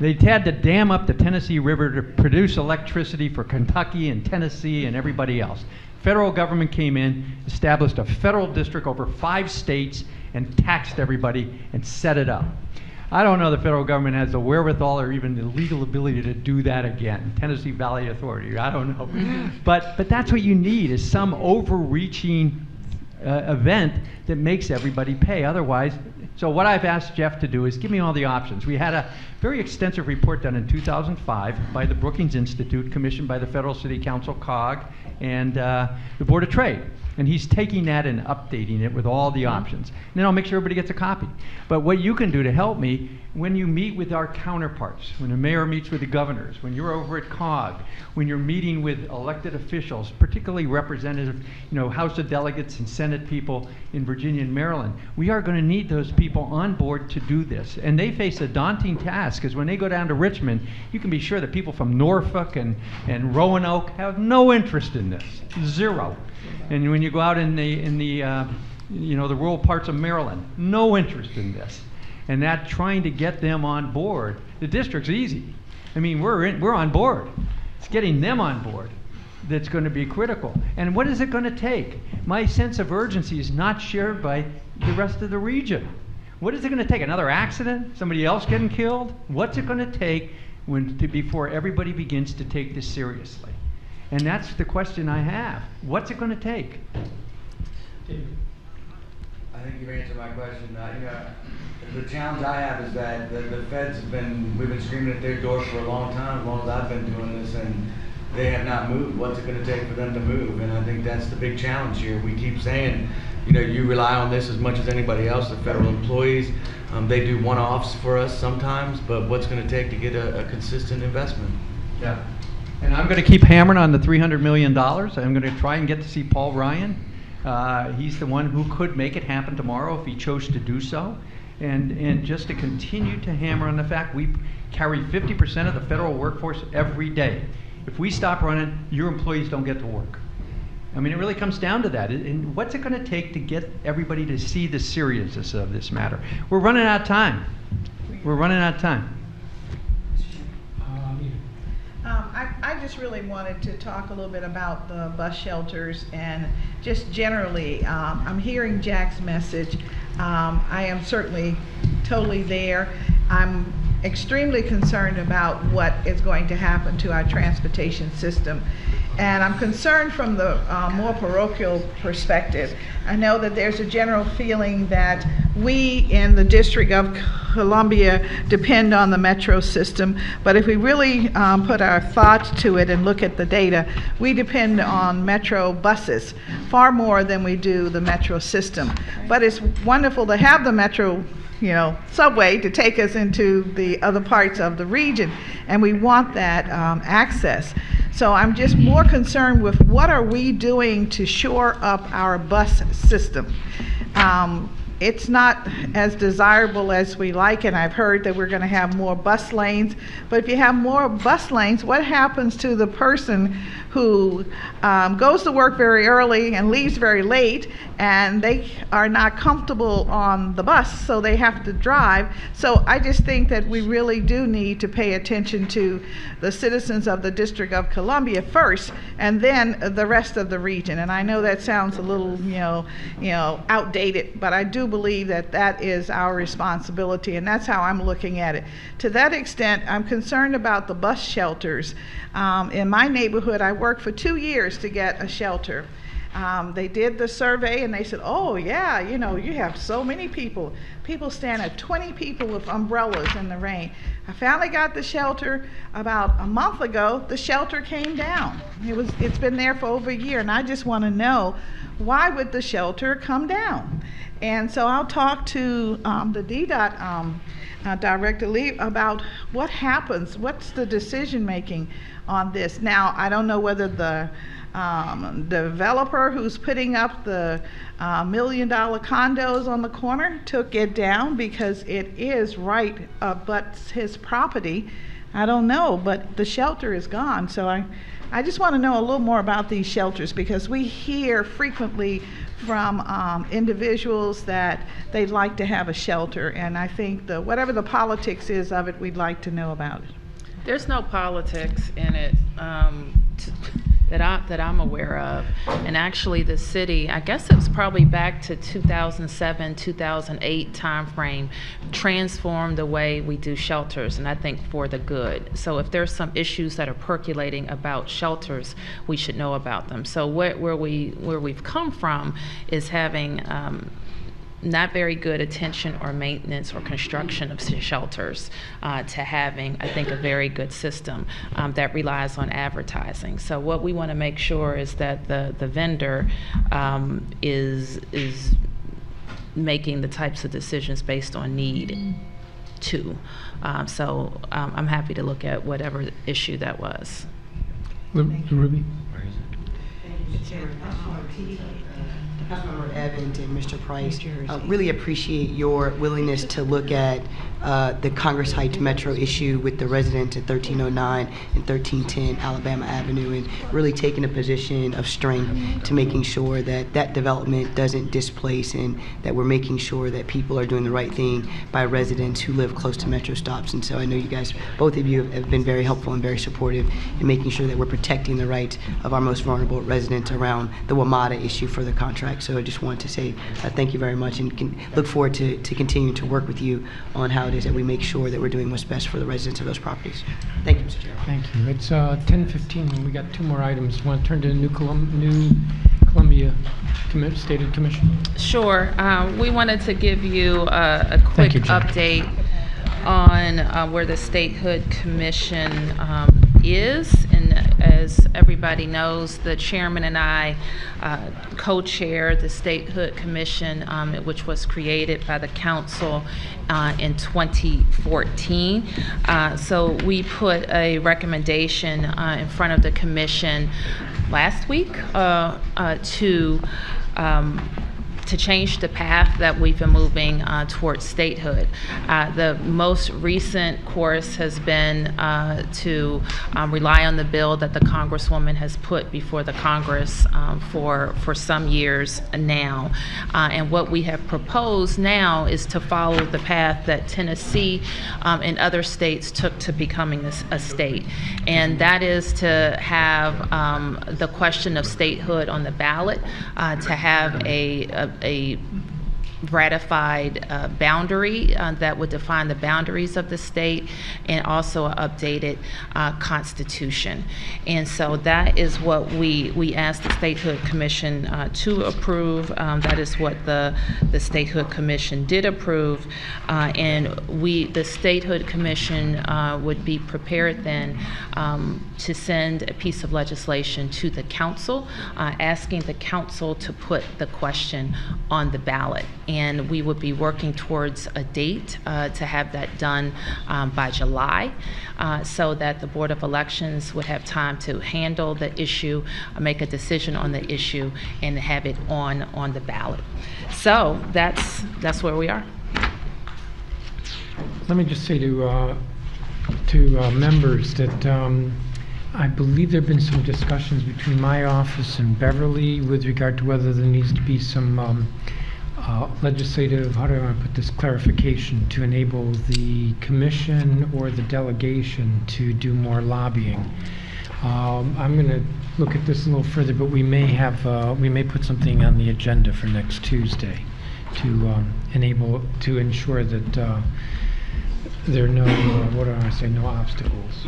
They had to dam up the Tennessee River to produce electricity for Kentucky and Tennessee and everybody else. Federal government came in, established a federal district over 5 states, and taxed everybody and set it up. I don't know the federal government has the wherewithal or even the legal ability to do that again. Tennessee Valley Authority, I don't know. But that's what you need, is some overreaching event that makes everybody pay. Otherwise, so what I've asked Jeff to do is give me all the options. We had a very extensive report done in 2005 by the Brookings Institute, commissioned by the Federal City Council, COG, and the Board of Trade. And he's taking that and updating it with all the options. And then I'll make sure everybody gets a copy. But what you can do to help me, when you meet with our counterparts, when the mayor meets with the governors, when you're over at COG, when you're meeting with elected officials, particularly representative, House of Delegates and Senate people in Virginia and Maryland, we are going to need those people on board to do this. And they face a daunting task, because when they go down to Richmond, you can be sure that people from Norfolk and Roanoke have no interest in this, zero. And when you go out in the rural parts of Maryland, no interest in this. And that trying to get them on board, the district's easy. I mean, we're on board. It's getting them on board that's going to be critical. And what is it going to take? My sense of urgency is not shared by the rest of the region. What is it going to take? Another accident? Somebody else getting killed? What's it going to take before everybody begins to take this seriously? And that's the question I have. What's it going to take? I think you've answered my question. The challenge I have is that the feds we've been screaming at their doors for a long time, as long as I've been doing this, and they have not moved. What's it going to take for them to move? And I think that's the big challenge here. We keep saying, you rely on this as much as anybody else, the federal employees. They do one-offs for us sometimes, but what's going to take to get a consistent investment? Yeah. And I'm going to keep hammering on the $300 million. I'm going to try and get to see Paul Ryan. He's the one who could make it happen tomorrow if he chose to do so. And just to continue to hammer on the fact we carry 50% of the federal workforce every day. If we stop running, your employees don't get to work. I mean, it really comes down to that. And what's it going to take to get everybody to see the seriousness of this matter? We're running out of time. We're running out of time. I just really wanted to talk a little bit about the bus shelters and just generally, I'm hearing Jack's message. I am certainly totally there. I'm extremely concerned about what is going to happen to our transportation system. And I'm concerned from the more parochial perspective. I know that there's a general feeling that we in the District of Columbia depend on the metro system, but if we really put our thoughts to it and look at the data, we depend on metro buses far more than we do the metro system. But it's wonderful to have the metro subway to take us into the other parts of the region, and we want that access. So I'm just more concerned with what are we doing to shore up our bus system. It's not as desirable as we like, and I've heard that we're going to have more bus lanes. But if you have more bus lanes, what happens to the person who goes to work very early and leaves very late, and they are not comfortable on the bus, so they have to drive? So I just think that we really do need to pay attention to the citizens of the District of Columbia first, and then the rest of the region. And I know that sounds a little, outdated, but I do believe that that is our responsibility, and that's how I'm looking at it. To that extent, I'm concerned about the bus shelters. In my neighborhood, I worked for 2 years to get a shelter. They did the survey and they said, oh yeah, you have so many people. People stand at 20 people with umbrellas in the rain. I finally got the shelter about a month ago. The shelter came down. It's been there for over a year, and I just want to know, why would the shelter come down? And so I'll talk to the DDOT Director Lee about what happens, what's the decision making on this. Now, I don't know whether the developer who's putting up the $1 million condos on the corner took it down because it is right abuts his property. I don't know, but the shelter is gone. So I just want to know a little more about these shelters, because we hear frequently from individuals that they'd like to have a shelter, and I think whatever the politics is of it, we'd like to know about it. There's no politics in it that I'm aware of. And actually the city, I guess it was probably back to 2007, 2008 timeframe, transformed the way we do shelters, and I think for the good. So if there's some issues that are percolating about shelters, we should know about them. So where we've come from is having not very good attention or maintenance or construction of shelters to having, I think, a very good system that relies on advertising. So what we want to make sure is that the vendor is making the types of decisions based on need too. So I'm happy to look at whatever issue that was. Ruby? Councilmember Evans and Mr. Price, really appreciate your willingness to look at the Congress Heights Metro issue with the residents at 1309 and 1310 Alabama Avenue, and really taking a position of strength to making sure that that development doesn't displace, and that we're making sure that people are doing the right thing by residents who live close to Metro stops. And so I know you guys, both of you, have been very helpful and very supportive in making sure that we're protecting the rights of our most vulnerable residents around the WMATA issue for the contract. So I just wanted to say thank you very much, and can look forward to continuing to work with you on how it is that we make sure that we're doing what's best for the residents of those properties. Thank you, Mr. Chair. Thank you. It's 10:15, and we got 2 more items. Want to turn to the New Columbia Stated Commission? Sure. We wanted to give you a quick update on where the Statehood Commission is. And as everybody knows, the chairman and I co-chair the Statehood Commission, which was created by the council in 2014. So we put a recommendation in front of the commission last week to to change the path that we've been moving towards statehood. The most recent course has been to rely on the bill that the Congresswoman has put before the Congress for some years now. And what we have proposed now is to follow the path that Tennessee and other states took to becoming a state. And that is to have the question of statehood on the ballot, to have a ratified boundary that would define the boundaries of the state, and also an updated constitution. And so that is what we asked the Statehood Commission to approve. That is what the Statehood Commission did approve. And the Statehood Commission would be prepared then to send a piece of legislation to the council, asking the council to put the question on the ballot. And we would be working towards a date to have that done by July, so that the Board of Elections would have time to handle the issue, make a decision on the issue, and have it on the ballot. So that's where we are. Let me just say to members that I believe there have been some discussions between my office and Beverly with regard to whether there needs to be some legislative, how do I want to put this, clarification to enable the commission or the delegation to do more lobbying. I'm going to look at this a little further, but we may put something on the agenda for next Tuesday to ensure that there are no, what do I want to say, no obstacles.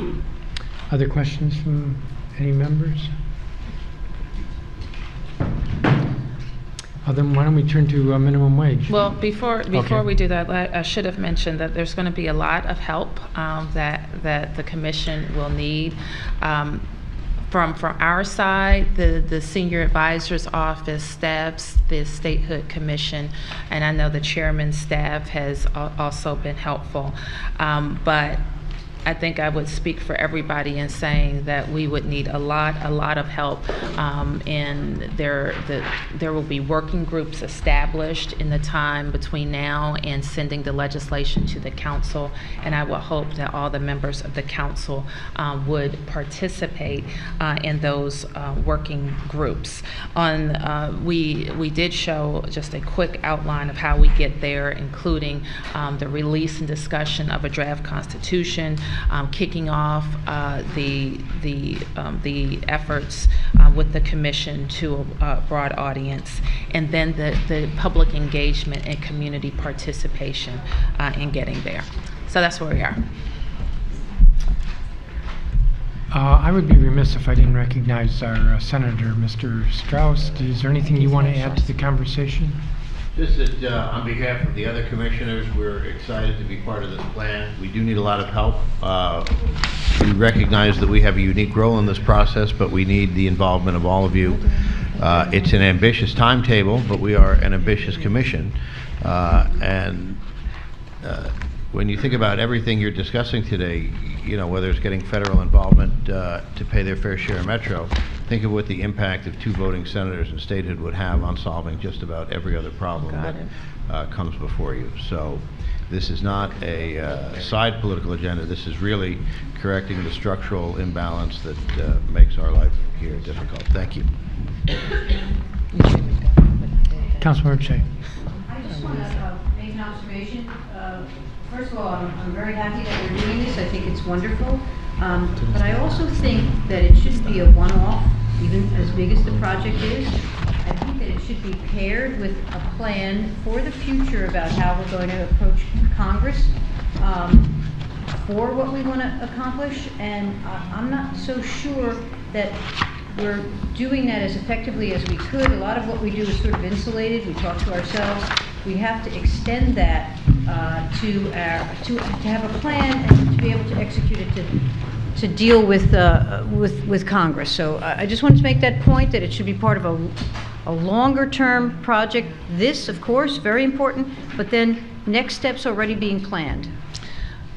Other questions from any members? Then why don't we turn to minimum wage? Well, before we do that, I should have mentioned that there's going to be a lot of help that the commission will need. From our side, the senior advisor's office staffs the Statehood Commission, and I know the chairman's staff has also been helpful. But I think I would speak for everybody in saying that we would need a lot of help, and there will be working groups established in the time between now and sending the legislation to the council, and I would hope that all the members of the council would participate in those working groups. We did show just a quick outline of how we get there, including the release and discussion of a draft constitution, kicking off the efforts with the commission to a broad audience, and then the public engagement and community participation in getting there. So that's where we are. I would be remiss if I didn't recognize our Senator, Mr. Strauss. Is there anything you want to add to the conversation? Just that on behalf of the other commissioners, we're excited to be part of this plan. We do need a lot of help. We recognize that we have a unique role in this process, but we need the involvement of all of you. It's an ambitious timetable, but we are an ambitious commission. When you think about everything you're discussing today, you know, whether it's getting federal involvement to pay their fair share of Metro, think of what the impact of 2 voting senators in statehood would have on solving just about every other problem that comes before you. So this is not a side political agenda. This is really correcting the structural imbalance that makes our life here difficult. Thank you. Councilmember Che. I just want to make an observation. First of all, I'm very happy that we're doing this. I think it's wonderful. But I also think that it shouldn't be a one-off, even as big as the project is. I think that it should be paired with a plan for the future about how we're going to approach Congress for what we want to accomplish. And I'm not so sure that we're doing that as effectively as we could. A lot of what we do is sort of insulated. We talk to ourselves. We have to extend that to have a plan and to be able to execute it to deal with Congress. So I just wanted to make that point, that it should be part of a longer-term project. This, of course, very important, but then next steps already being planned.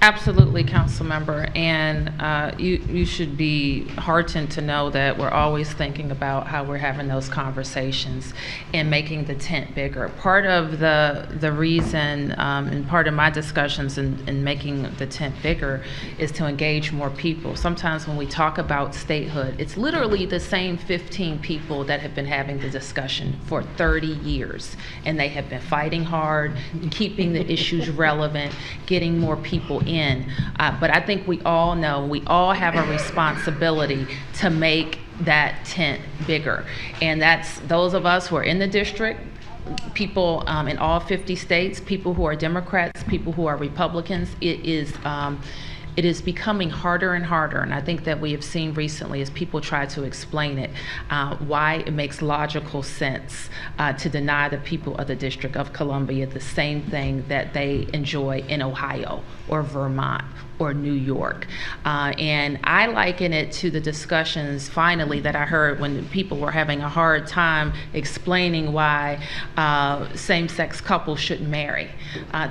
Absolutely, council member, and you should be heartened to know that we're always thinking about how we're having those conversations and making the tent bigger. Part of the reason and part of my discussions in making the tent bigger is to engage more people. Sometimes when we talk about statehood, it's literally the same 15 people that have been having the discussion for 30 years, and they have been fighting hard, keeping the issues relevant, getting more people in. But I think we all know, we all have a responsibility to make that tent bigger. And that's those of us who are in the district, people in all 50 states, people who are Democrats, people who are Republicans. It is becoming harder and harder, and I think that we have seen recently as people try to explain it, why it makes logical sense to deny the people of the District of Columbia the same thing that they enjoy in Ohio or Vermont or New York. And I liken it to the discussions finally that I heard when people were having a hard time explaining why same-sex couples shouldn't marry.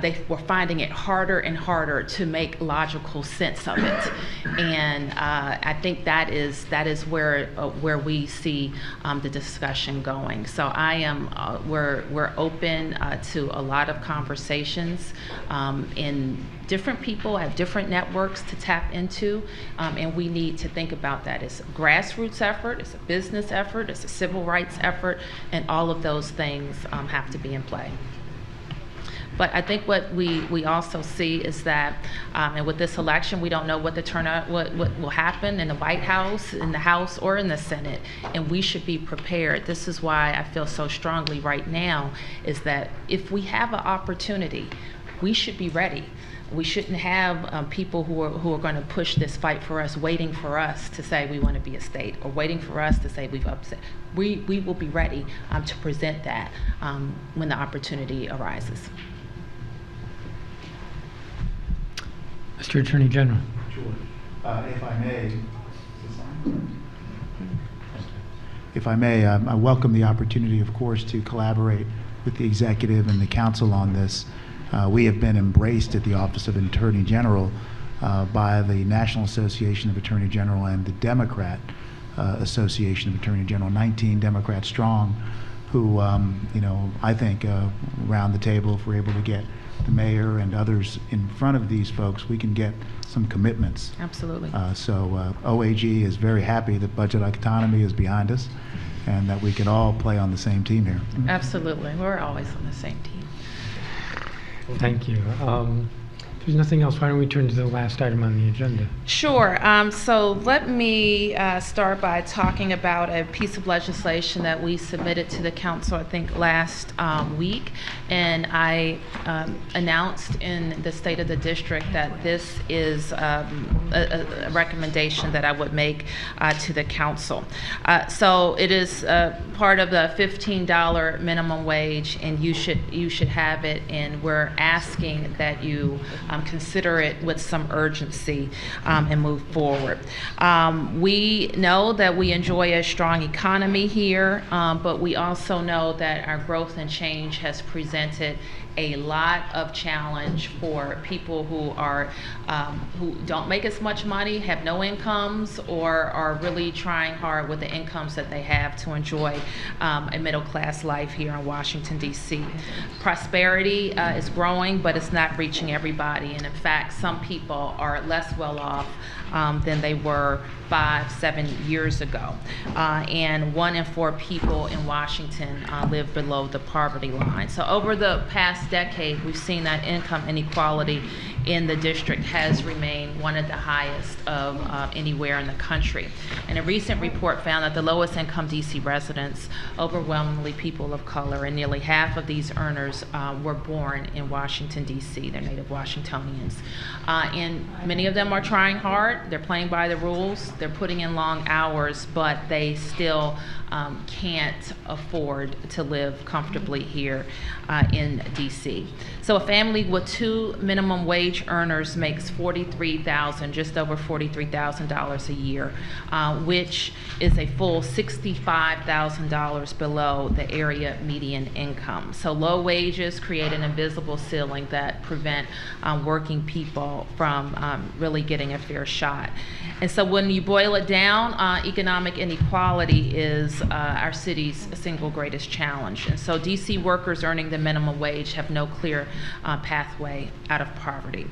They were finding it harder and harder to make logical sense of it. And I think that is where we see the discussion going. So I am we're open to a lot of conversations, and different people have different networks to tap into, and we need to think about that. It's a grassroots effort, it's a business effort, it's a civil rights effort, and all of those things have to be in play. But I think what we also see is that, and with this election, we don't know what the turnout, what will happen in the White House, in the House, or in the Senate, and we should be prepared. This is why I feel so strongly right now, is that if we have an opportunity, we should be ready. We shouldn't have people who are going to push this fight for us, waiting for us to say we want to be a state, or waiting for us to say we've upset. We will be ready to present that when the opportunity arises. Mr. Attorney General. Sure. If I may, I welcome the opportunity, of course, to collaborate with the executive and the council on this. We have been embraced at the Office of Attorney General by the National Association of Attorney General and the Democrat Association of Attorney General, 19 Democrats strong, who, I think around the table, if we're able to get the mayor and others in front of these folks, we can get some commitments. Absolutely. So OAG is very happy that budget autonomy is behind us and that we can all play on the same team here. Absolutely. We're always on the same team. Thank you. If there's nothing else, why don't we turn to the last item on the agenda? Sure. So let me start by talking about a piece of legislation that we submitted to the council, I think, last week. And I announced in the State of the District that this is a recommendation that I would make to the council. So it is part of the $15 minimum wage, and you should have it. And we're asking that you consider it with some urgency and move forward. We know that we enjoy a strong economy here, but we also know that our growth and change has presented a lot of challenge for people who are who don't make as much money, have no incomes, or are really trying hard with the incomes that they have to enjoy a middle-class life here in Washington, D.C. Prosperity is growing, but it's not reaching everybody, and in fact, some people are less well off than they were 5-7 years ago. And 1 in 4 people in Washington live below the poverty line. So over the past decade, we've seen that income inequality in the district has remained one of the highest of anywhere in the country. And a recent report found that the lowest income DC residents, overwhelmingly people of color, and nearly half of these earners were born in Washington, DC. They're native Washingtonians. And many of them are trying hard. They're playing by the rules. They're putting in long hours, but they still can't afford to live comfortably here in DC. So a family with 2 minimum wage wage earners makes just over $43,000 a year, which is a full $65,000 below the area median income. So low wages create an invisible ceiling that prevent working people from really getting a fair shot. And so when you boil it down, economic inequality is our city's single greatest challenge. And so DC workers earning the minimum wage have no clear pathway out of poverty.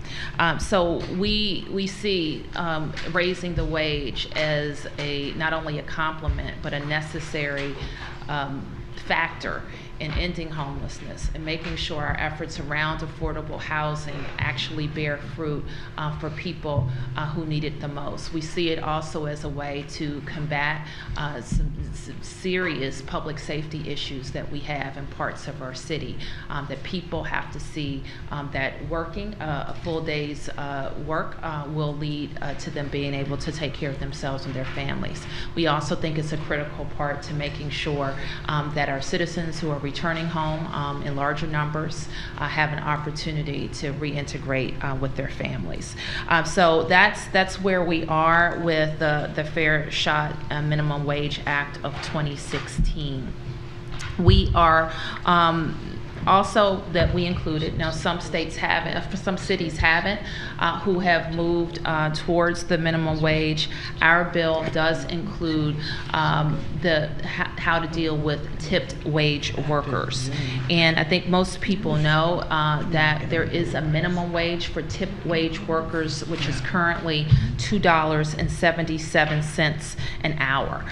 So we see raising the wage as not only a complement, but a necessary factor in ending homelessness and making sure our efforts around affordable housing actually bear fruit for people who need it the most. We see it also as a way to combat some serious public safety issues that we have in parts of our city, that people have to see that working a full day's work will lead to them being able to take care of themselves and their families. We also think it's a critical part to making sure that our citizens who are returning home in larger numbers have an opportunity to reintegrate with their families. So that's where we are with the Fair Shot Minimum Wage Act of 2016. We are also that we included, now some states haven't, some cities haven't, who have moved towards the minimum wage. Our bill does include how to deal with tipped wage workers. And I think most people know that there is a minimum wage for tipped wage workers, which is currently $2.77 an hour.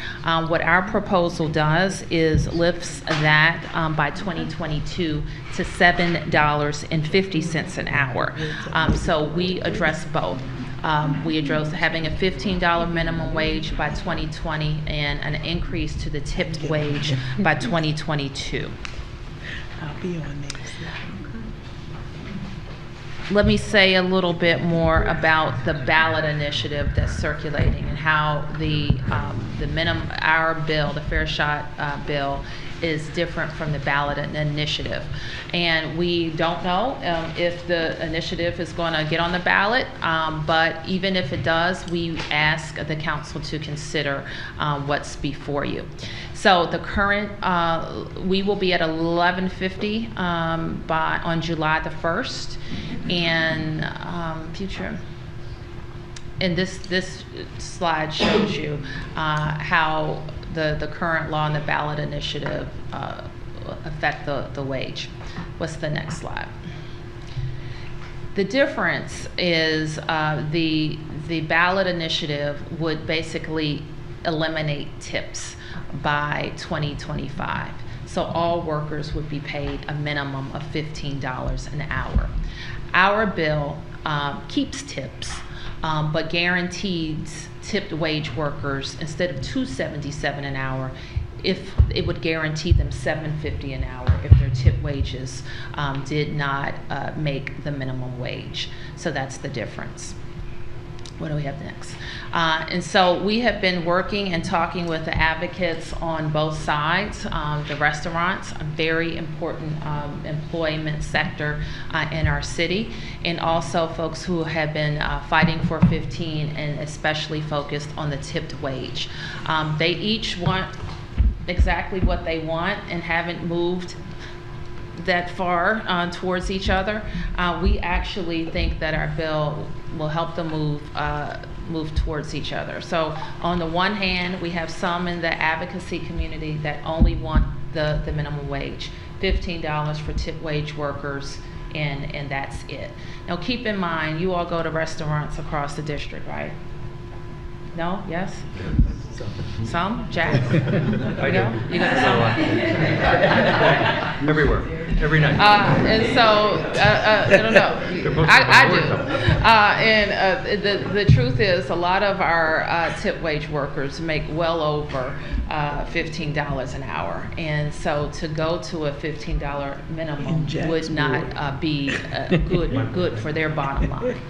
What our proposal does is lifts that by 2022 to $7.50 an hour. So we address both. We address having a $15 minimum wage by 2020 and an increase to the tipped wage by 2022. I'll be on next. Let me say a little bit more about the ballot initiative that's circulating and how our bill, the Fair Shot bill, is different from the ballot initiative. And we don't know if the initiative is going to get on the ballot, but even if it does, we ask the council to consider what's before you. So the current, we will be at 1150 on July the 1st, and and this slide shows you how the current law and the ballot initiative affect the wage. What's the next slide? The difference is the ballot initiative would basically eliminate tips by 2025. So all workers would be paid a minimum of $15 an hour. Our bill keeps tips, but guarantees tipped wage workers, instead of $2.77 an hour, if it would guarantee them $7.50 an hour if their tip wages did not make the minimum wage. So that's the difference. What do we have next? And so we have been working and talking with the advocates on both sides. The restaurants, a very important employment sector in our city, and also folks who have been fighting for 15 and especially focused on the tipped wage. They each want exactly what they want and haven't moved that far towards each other. We actually think that our bill will help them move towards each other. So on the one hand, we have some in the advocacy community that only want the minimum wage, $15 for tip wage workers, and that's it. Now keep in mind, you all go to restaurants across the district, right? No? Yes? Some? Jack? You go? You go to some? Everywhere. Every night. And so, I don't know. I do. And the truth is, a lot of our tip wage workers make well over $15 an hour. And so to go to a $15 minimum would not be good for their bottom line.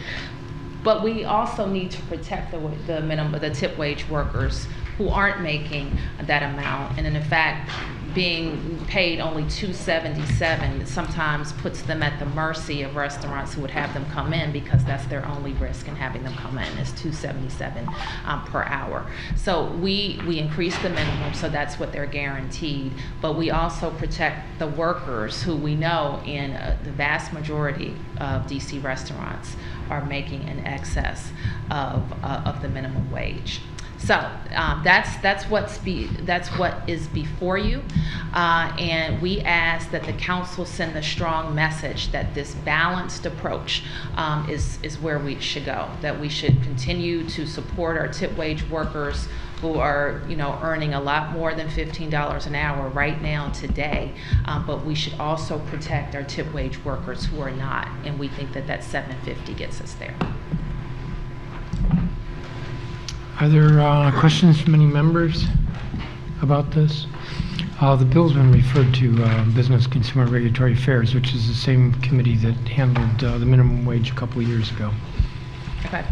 But we also need to protect the tip wage workers who aren't making that amount. And in fact, being paid only $2.77 sometimes puts them at the mercy of restaurants who would have them come in, because that's their only risk in having them come in is $2.77 per hour. So we increase the minimum, so that's what they're guaranteed. But we also protect the workers who we know in the vast majority of DC restaurants are making in excess of the minimum wage. So that's what is before you, and we ask that the council send a strong message that this balanced approach is where we should go. That we should continue to support our tip wage workers who are, earning a lot more than $15 an hour right now today, but we should also protect our tip wage workers who are not, and we think that $7.50 gets us there. Are there questions from any members about this? The bill's been referred to Business Consumer Regulatory Affairs, which is the same committee that handled the minimum wage a couple of years ago. Okay.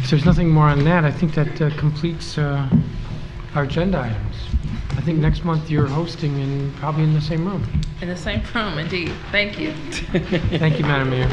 If there's nothing more on that, I think that completes our agenda items. I think next month you're hosting probably in the same room. In the same room, indeed. Thank you. Thank you, Madam Mayor.